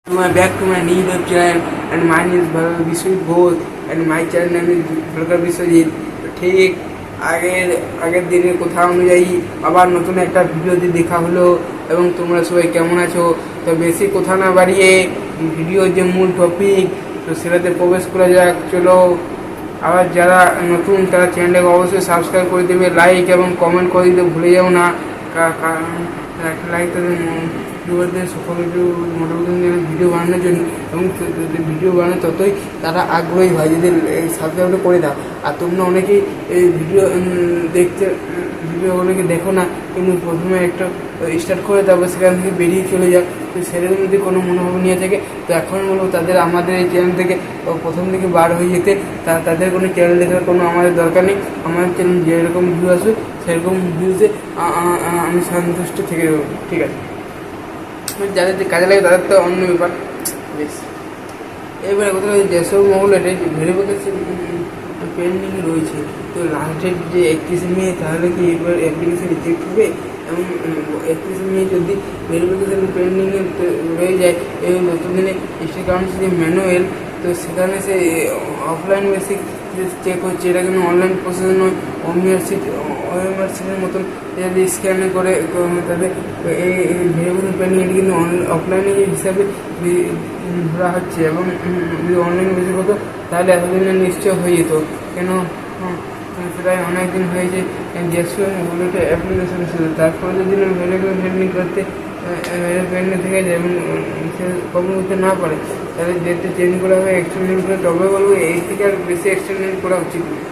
Back to my new web channel, and my name is Biswajit Ghosh, and my channel name is Bhargav Biswajit. ঠিক আগের দিনের কথা অনুযায়ী আবার নতুন একটা ভিডিওতে দেখা হলো এবং তোমরা সবাই কেমন আছো। তো বেশি কথা না বাড়িয়ে ভিডিওর যে মূল টপিক তো সেটাতে প্রবেশ করা যাক। চলো, আবার যারা নতুন তারা চ্যানেলটাকে অবশ্যই সাবস্ক্রাইব করে দেবে, লাইক এবং কমেন্ট করে দিতে ভুলে যাও না। লাইক তাদের সকল ভিডিও বানানোর জন্য এবং ভিডিও বানানো ততই তারা আগ্রহী হয় যদি সাবস্ক্রাইবটা করে দাও। আর তোমরা অনেকেই এই ভিডিওগুলোকে দেখো না, কিন্তু প্রথমে একটা স্টার্ট করে তারপর সেখান থেকে বেরিয়ে চলে যায়। তো সেরকম যদি কোনো মনোভাব নিয়ে থাকে তো এখন বলবো তাদের আমাদের এই চ্যানেল থেকে প্রথম থেকে বার হয়ে যেতে, তাদের কোনো চ্যানেল দেখার কোনো আমাদের দরকার নেই। আমাদের চ্যানেল যেরকম ভিউ আসবে সেরকম ভিউতে আমি সন্তুষ্ট থেকে দেবো, ঠিক আছে। যাদের কাজে লাগে তাদের তো অন্য ব্যাপার। বেশ, এবারে কথা যেসব মহলের ভেরিফিকেশন পেন্ডিং রয়েছে, তো লাস্টের যে 31 মে তাহলে কি এবার অ্যাপ্লিকেশন রিজেক্ট হবে? এবং 31 মে যদি ভেরিফিকেশন পেন্ডিংয়ে রয়ে যায় এবং নতুন দিনে স্টেট কাউন্সিল ম্যানুয়াল, তো সেখানে সে অফলাইন বেসিক চেক হচ্ছে, এটা কিন্তু অনলাইন প্রসেস নয়। ওএমআর সিটের মতন যদি স্ক্যানে করে তাদের এই ভেরিফিকেশন পেন্ডিং এটি কিন্তু অফলাইনে হিসাবে ধরা হচ্ছে। এবং যদি অনলাইন বেসিক হতো তাহলে এতদিনে নিশ্চয় হয়ে যেত। কেন প্রায় অনেক দিন হয়েছে গ্যাসের ওগুলোতে অ্যাপ্লিকেশন ছিল, তারপরে যদি ভেরিফিকেশন পেন্ডিং করতে পেন্ডিং থেকে যায় এবং সে কখন করতে না পারে তাহলে ডেটটা চেঞ্জ করা হবে, এক্সটেন্ডেড করে। তবে বলবো এই থেকে আর বেশি এক্সটেন্ডেড করা উচিত নয়।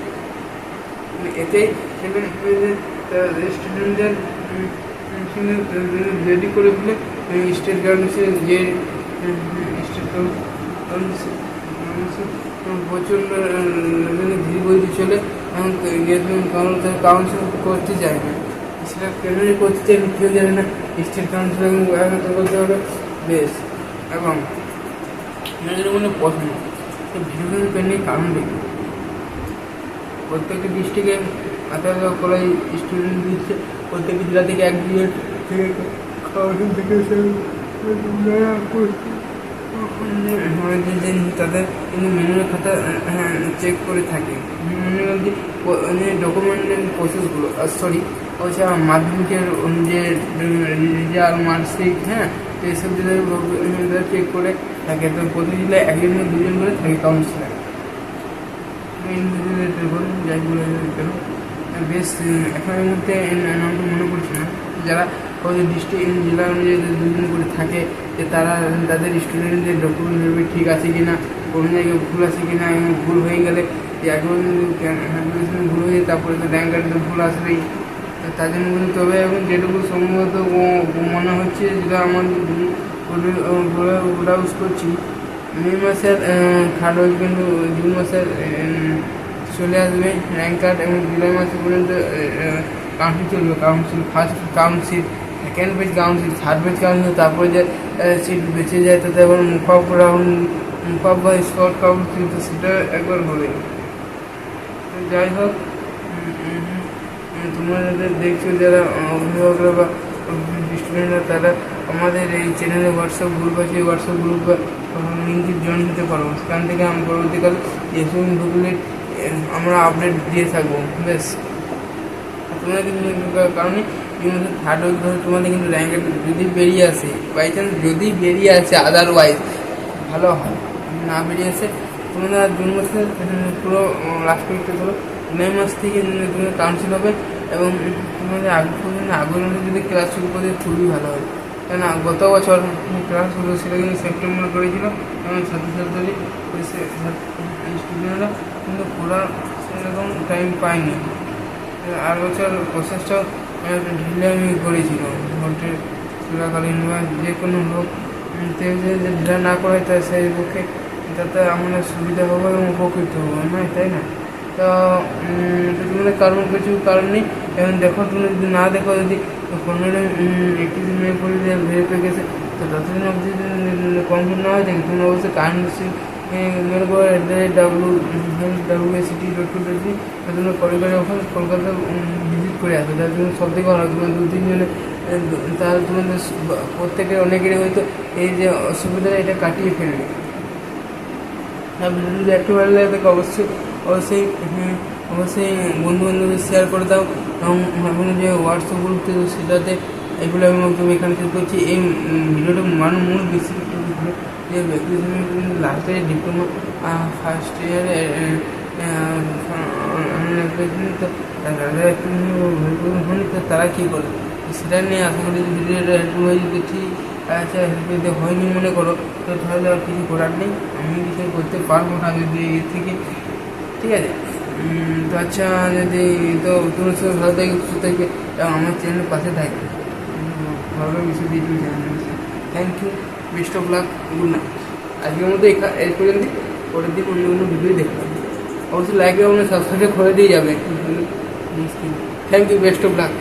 এতেই স্টুডেন্টদের রেডি করে ফেলে স্টেট কাউন্সিল যে স্টেট কাউন্সিল প্রচণ্ড ধীরে গতিতে চলে এবং কাউন্সিল করতে চায় না। সেটা কেন করতে চাই কেউ জানে না। স্টেট কাউন্সিল করতে হবে বেশ। এবং আমাদের মনে প্রশ্ন ভেরিফিকেশন পেন্ডিং কারণ দেখি প্রত্যেকটা ডিস্ট্রিক্টে আলাদা কলেজ স্টুডেন্ট দিচ্ছে, প্রত্যেকটা জেলা থেকে একজন থেকে তাদের কিন্তু ম্যানুয়াল খাতা চেক করে থাকে। ম্যানুয়াল যে ডকুমেন্টের প্রসেসগুলো হচ্ছে মাধ্যমিকের যে রেজাল্ট মার্কশিট, তো এইসব জেলায় চেক করে থাকে। তো প্রতি জেলায় একজন দুজন করে থাকে কাউন্সিলার। যাই বলে কেন বেশ এখনের মধ্যে নামটা মনে পড়ছে না। যারা ওদের ডিস্ট্রিক্ট জেলা অনুযায়ী দুজন করে থাকে যে তারা তাদের স্টুডেন্টদের ডকুমেন্ট ঠিক আছে কি না, কোনো জায়গায় ভুল আছে কি না, এবং ভুল হয়ে গেলে এখন ভুল হয়ে যায় তারপরে তো র্যাঙ্ক কার্ডে ভুল আসবেই। তার জন্য বলি তবে এবং যেটুকু সম্ভবত মনে হচ্ছে যেটা আমার ব্রাউজ করছি, মে মাসের থার্ড উইক কিন্তু জুন মাসের চলে আসবে র্যাঙ্ক কার্ড এবং জুলাই মাসে পর্যন্ত কাউন্সিল চলবে। First council, second page council, third page council, তারপরে যে সিট বেঁচে যায় তাতে আবার মুখ আপ বা স্পট কাউন্সিল, তো সেটা একবার হবে। যাই হোক, তোমরা যাদের দেখছো যারা অভিভাবকরা বা স্টুডেন্টরা তারা আমাদের এই চ্যানেলে হোয়াটসঅ্যাপ গ্রুপ আছে, হোয়াটসঅ্যাপ গ্রুপ লিঙ্কে জয়েন হতে পারবো। সেখান থেকে আমি পরবর্তীকালে এসব গ্রুপগুলি আমরা আপডেট দিয়ে থাকবো। বেশ, তোমরা কিন্তু কারণে থার্ড উইক ধরে তোমাদের কিন্তু র্যাঙ্ক যদি বেরিয়ে আসে, বাই চান্স যদি বেরিয়ে আসে, আদারওয়াইজ ভালো হয়। না বেরিয়ে আসে তোমরা জুন মাসের পুরো লাস্ট উইকটা ধরো জুলাই মাস থেকে কাউন্সিল হবে এবং তোমাদের আগ্রহ যদি ক্লাস শুরু করে খুবই ভালো হয়। কেন গত বছর ক্লাস হলো সেটা কিন্তু সেপ্টেম্বর করেছিল এবং ছাত্রছাত্রী স্টুডেন্টরা কিন্তু পুরো সেরকম টাইম পায়নি। আর বছর প্রসেসটাও ঢিলে আমি করেছিল ভোটের চলাকালীন বা যে কোনো হোক, ঢিলা না করা হয় তাই সেই পক্ষে তাতে আমাদের সুবিধা হবে এবং উপকৃত হবো, নয় তাই না? তো তোমাদের কিছু কারণ নেই। এবং দেখো তুমি যদি না দেখো, যদি 15-31 মে করে ভেরিফিকেশন, তো ততদিন অবধি কমপ্লিট না হয়ে থাকে তোমরা অবশ্যই কারেন্ট মেল করো www.city.co.uk তার জন্য পরিবারের ওখানে কলকাতা ভিজিট করে আসো। তার জন্য সব থেকে ভালো তোমার 2-3 জনে তার তোমাদের প্রত্যেকের অনেকেরই হয়তো এই যে অসুবিধা এটা কাটিয়ে ফেলবে। আর ভিডিও যদি একটু ভালো লাগে তাকে অবশ্যই বন্ধু বান্ধবদের শেয়ার করে দাও। এবং এখন যে হোয়াটসঅ্যাপ গ্রুপ সেটাতে এগুলো আমি একদম এখানে শেয়ার করছি। এই ভিডিওটা মূল বেশি যে লাস্ট ইয়ারে ডিপ্লোমা ফার্স্ট ইয়ারে তো তারা কী করে সেটা নিয়ে আশা করি ভিডিওটা হেল্প হয়ে যদি ঠিক আচ্ছা হেল্প যদি হয়নি মনে করো তো তাহলে আর কিছু করার নেই, আমি কিছু করতে পারবো না যদি এর থেকে, ঠিক আছে। তো আচ্ছা যদি তো তোমার সঙ্গে ভালো থাকে সুস্থ থাকবে এবং আমার চ্যানেলের পাশে থাকবে, ভালো কিছু video channel. Thank you, best of luck, good night. আজকের মতো এই পর্যন্ত, পরের দিন অন্য ভিডিও দেখলাম। অবশ্যই লাইক এবং সাবস্ক্রাইব করে দিয়ে যাবে। Thank you, best of lakh.